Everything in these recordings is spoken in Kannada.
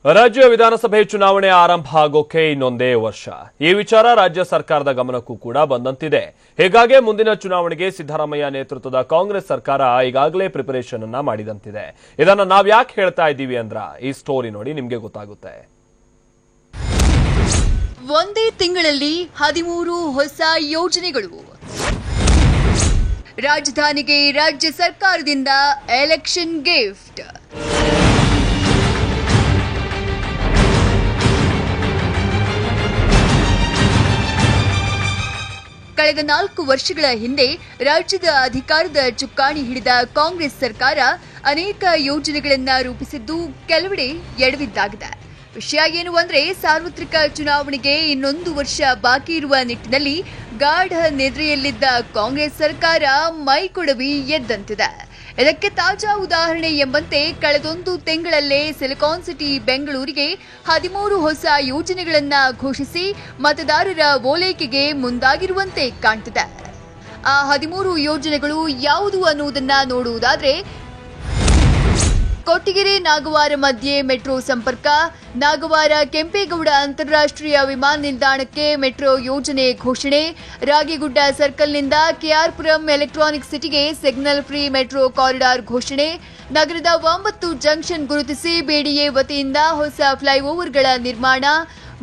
ರಾಜ್ಯ ವಿಧಾನಸಭೆ ಚುನಾವಣೆ ಆರಂಭ ಆಗೋಕೆ ಇನ್ನೊಂದೇ ವರ್ಷ. ಈ ವಿಚಾರ ರಾಜ್ಯ ಸರ್ಕಾರದ ಗಮನಕ್ಕೂ ಕೂಡ ಬಂದಂತಿದೆ. ಹೀಗಾಗಿ ಮುಂದಿನ ಚುನಾವಣೆಗೆ ಸಿದ್ದರಾಮಯ್ಯ ನೇತೃತ್ವದ ಕಾಂಗ್ರೆಸ್ ಸರ್ಕಾರ ಈಗಾಗಲೇ ಪ್ರಿಪರೇಷನ್ ಅನ್ನ ಮಾಡಿದಂತಿದೆ. ಇದನ್ನ ನಾವು ಯಾಕೆ ಹೇಳ್ತಾ ಇದ್ದೀವಿ ಅಂದ್ರೆ ಈ ಸ್ಟೋರಿ ನೋಡಿ ನಿಮಗೆ ಗೊತ್ತಾಗುತ್ತೆ. ಒಂದೇ ತಿಂಗಳಲ್ಲಿ 13 ಹೊಸ ಯೋಜನೆಗಳು. ರಾಜಧಾನಿಗೆ ರಾಜ್ಯ ಸರ್ಕಾರದಿಂದ ಎಲೆಕ್ಷನ್ ಗಿಫ್ಟ್. ಕಳೆದ 4 ವರ್ಷಗಳ ಹಿಂದೆ ರಾಜ್ಯದ ಅಧಿಕಾರದ ಚುಕ್ಕಾಣಿ ಹಿಡಿದ ಕಾಂಗ್ರೆಸ್ ಸರ್ಕಾರ ಅನೇಕ ಯೋಜನೆಗಳನ್ನು ರೂಪಿಸಿದ್ದು ಕೆಲವೆಡೆ ಎಡವಿದ್ದಾಗಿದೆ. ವಿಷಯ ಏನು ಅಂದ್ರೆ ಸಾರ್ವತ್ರಿಕ ಚುನಾವಣೆಗೆ ಇನ್ನೊಂದು ವರ್ಷ ಬಾಕಿ ಇರುವ ನಿಟ್ಟಿನಲ್ಲಿ ಗಾಢ ನಿದ್ರೆಯಲ್ಲಿದ್ದ ಕಾಂಗ್ರೆಸ್ ಸರ್ಕಾರ ಮೈಕೊಡವಿ ಎದ್ದಂತಿದೆ. ಇದಕ್ಕೆ ತಾಜಾ ಉದಾಹರಣೆ ಎಂಬಂತೆ ಕಳೆದೊಂದು ತಿಂಗಳಲ್ಲೇ ಸಿಲಿಕಾನ್ ಸಿಟಿ ಬೆಂಗಳೂರಿಗೆ 13 ಹೊಸ ಯೋಜನೆಗಳನ್ನ ಘೋಷಿಸಿ ಮತದಾರರ ಓಲೈಕೆಗೆ ಮುಂದಾಗಿರುವಂತೆ ಕಾಣ್ತಿದೆ. ಆ 13 ಯೋಜನೆಗಳು ಯಾವುದು ಅನ್ನುವುದನ್ನ ನೋಡುವುದಾದ್ರೆ, ಕೊಟ್ಟಿಗೆರೆ ನಾಗವಾರ ಮಧ್ಯೆ ಮೆಟ್ರೋ ಸಂಪರ್ಕ, ನಾಗವಾರ ಕೆಂಪೇಗೌಡ ಅಂತಾರಾಷ್ಟ್ರೀಯ ವಿಮಾನ ನಿಲ್ದಾಣಕ್ಕೆ ಮೆಟ್ರೋ ಯೋಜನೆ ಘೋಷಣೆ, ರಾಗಿಗುಡ್ಡ ಸರ್ಕಲ್ನಿಂದ ಕೆಆರ್ಪುರಂ ಎಲೆಕ್ಟ್ರಾನಿಕ್ ಸಿಟಿಗೆ ಸಿಗ್ನಲ್ ಫ್ರೀ ಮೆಟ್ರೋ ಕಾರಿಡಾರ್ ಘೋಷಣೆ, ನಗರದ 9 ಜಂಕ್ಷನ್ ಗುರುತಿಸಿ ಬಿಡಿಎ ವತಿಯಿಂದ ಹೊಸ ಫ್ಲೈಓವರ್ಗಳ ನಿರ್ಮಾಣ,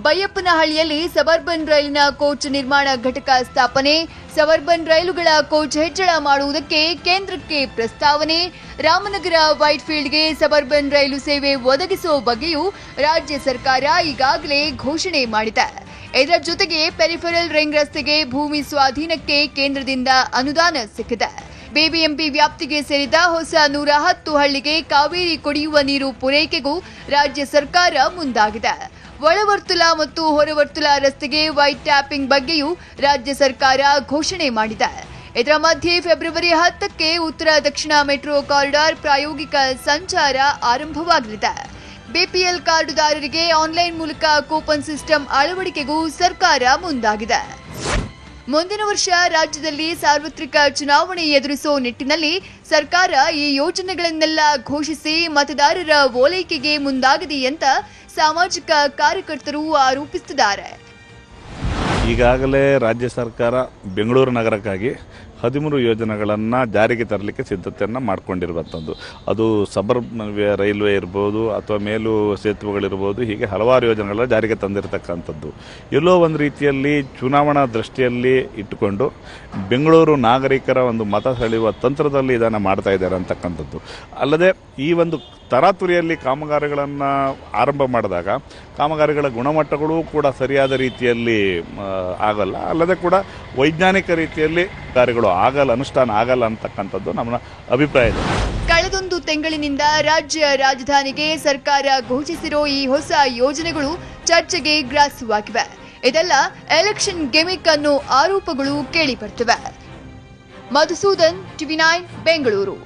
ಬೈಯಪ್ಪನಹಳ್ಳಿಯಲ್ಲಿ ಸಬರ್ಬನ್ ರೈಲಿನ ಕೋಚ್ ನಿರ್ಮಾಣ ಘಟಕ ಸ್ಥಾಪನೆ, ಸಬರ್ಬನ್ ರೈಲುಗಳ ಕೋಚ್ ಹೆಚ್ಚಳ ಮಾಡುವುದಕ್ಕೆ ಕೇಂದ್ರಕ್ಕೆ ಪ್ರಸ್ತಾವನೆ, ರಾಮನಗರ ವೈಟ್ಫೀಲ್ಡ್ಗೆ ಸಬರ್ಬನ್ ರೈಲು ಸೇವೆ ಒದಗಿಸುವ ಬಗ್ಗೆಯೂ ರಾಜ್ಯ ಸರ್ಕಾರ ಈಗಾಗಲೇ ಘೋಷಣೆ ಮಾಡಿದೆ. ಇದರ ಜೊತೆಗೆ ಪೆರಿಫೆರಲ್ ರಿಂಗ್ ರಸ್ತೆಗೆ ಭೂಮಿ ಸ್ವಾಧೀನಕ್ಕೆ ಕೇಂದ್ರದಿಂದ ಅನುದಾನ ಸಿಕ್ಕಿದೆ. ಬಿಬಿಎಂಪಿ ವ್ಯಾಪ್ತಿಗೆ ಸೇರಿದ ಹೊಸ 110 ಹಳ್ಳಿಗೆ ಕಾವೇರಿ ಕುಡಿಯುವ ನೀರು ಪೂರೈಕೆಗೂ ರಾಜ್ಯ ಸರ್ಕಾರ ಮುಂದಾಗಿದೆ. ಒಳವರ್ತುಲ ಮತ್ತು ಹೊರವರ್ತುಲ ರಸ್ತೆಗೆ ವೈಟ್ ಟ್ಯಾಪಿಂಗ್ ಬಗ್ಗೆಯೂ ರಾಜ್ಯ ಸರ್ಕಾರ ಘೋಷಣೆ ಮಾಡಿದೆ. ಇದರ ಮಧ್ಯೆ ಫೆಬ್ರವರಿ 10ಕ್ಕೆ ಉತ್ತರ ದಕ್ಷಿಣ ಮೆಟ್ರೋ ಕಾರಿಡಾರ್ ಪ್ರಾಯೋಗಿಕ ಸಂಚಾರ ಆರಂಭವಾಗಲಿದೆ. ಬಿಪಿಎಲ್ ಕಾರ್ಡುದಾರರಿಗೆ ಆನ್ಲೈನ್ ಮೂಲಕ ಕೂಪನ್ ಸಿಸ್ಟಮ್ ಅಳವಡಿಕೆಗೂ ಸರ್ಕಾರ ಮುಂದಾಗಿದೆ. ಮುಂದಿನ ವರ್ಷ ರಾಜ್ಯದಲ್ಲಿ ಸಾರ್ವತ್ರಿಕ ಚುನಾವಣೆ ಎದುರಿಸುವ ನಿಟ್ಟಿನಲ್ಲಿ ಸರ್ಕಾರ ಈ ಯೋಜನೆಗಳನ್ನೆಲ್ಲ ಘೋಷಿಸಿ ಮತದಾರರ ಓಲೈಕೆಗೆ ಮುಂದಾಗಿದೆ ಅಂತ ಸಾಮಾಜಿಕ ಕಾರ್ಯಕರ್ತರು ಆರೋಪಿಸುತ್ತಿದ್ದಾರೆ. ಈಗಾಗಲೇ ರಾಜ್ಯ ಸರ್ಕಾರ ಬೆಂಗಳೂರು ನಗರಕ್ಕಾಗಿ 13 ಯೋಜನೆಗಳನ್ನು ಜಾರಿಗೆ ತರಲಿಕ್ಕೆ ಸಿದ್ಧತೆಯನ್ನು ಮಾಡಿಕೊಂಡಿರುವಂಥದ್ದು. ಅದು ಸಬರ್ಬನ್ ರೈಲ್ವೆ ಇರ್ಬೋದು ಅಥವಾ ಮೇಲು ಸೇತುವೆಗಳಿರ್ಬೋದು, ಹೀಗೆ ಹಲವಾರು ಯೋಜನೆಗಳ ಜಾರಿಗೆ ತಂದಿರತಕ್ಕಂಥದ್ದು. ಎಲ್ಲೋ ಒಂದು ರೀತಿಯಲ್ಲಿ ಚುನಾವಣಾ ದೃಷ್ಟಿಯಲ್ಲಿ ಇಟ್ಟುಕೊಂಡು ಬೆಂಗಳೂರು ನಾಗರಿಕರ ಒಂದು ಮತ ಸೆಳೆಯುವ ತಂತ್ರದಲ್ಲಿ ಇದನ್ನು ಮಾಡ್ತಾ ಇದ್ದಾರೆ ಅಂತಕ್ಕಂಥದ್ದು. ಅಲ್ಲದೆ ಈ ಒಂದು ತರಾತುರಿಯಲ್ಲಿ ಕಾಮಗಾರಿಗಳನ್ನು ಆರಂಭ ಮಾಡಿದಾಗ ಕಾಮಗಾರಿಗಳ ಗುಣಮಟ್ಟಗಳು ಕೂಡ ಸರಿಯಾದ ರೀತಿಯಲ್ಲಿ ಆಗಲ್ಲ, ಅಲ್ಲದೆ ಕೂಡ ವೈಜ್ಞಾನಿಕ ರೀತಿಯಲ್ಲಿ ಕಾರ್ಯಗಳು ಆಗಲ್ಲ, ಅನುಷ್ಠಾನ ಆಗಲ್ಲ ಅಂತಕ್ಕಂಥದ್ದು ನಮ್ಮ ಅಭಿಪ್ರಾಯ ಇದೆ. ಕಳೆದೊಂದು ತಿಂಗಳಿನಿಂದ ರಾಜ್ಯ ರಾಜಧಾನಿಗೆ ಸರ್ಕಾರ ಘೋಷಿಸಿರೋ ಈ ಹೊಸ ಯೋಜನೆಗಳು ಚರ್ಚೆಗೆ ಗ್ರಾಸವಾಗಿವೆ. ಇದೆಲ್ಲ ಎಲೆಕ್ಷನ್ ಗಿಮಿಕ್ ಅನ್ನೋ ಆರೋಪಗಳು ಕೇಳಿ ಬರ್ತಿವೆ. ಮಧುಸೂದನ್, ಟಿವಿ9 ಬೆಂಗಳೂರು.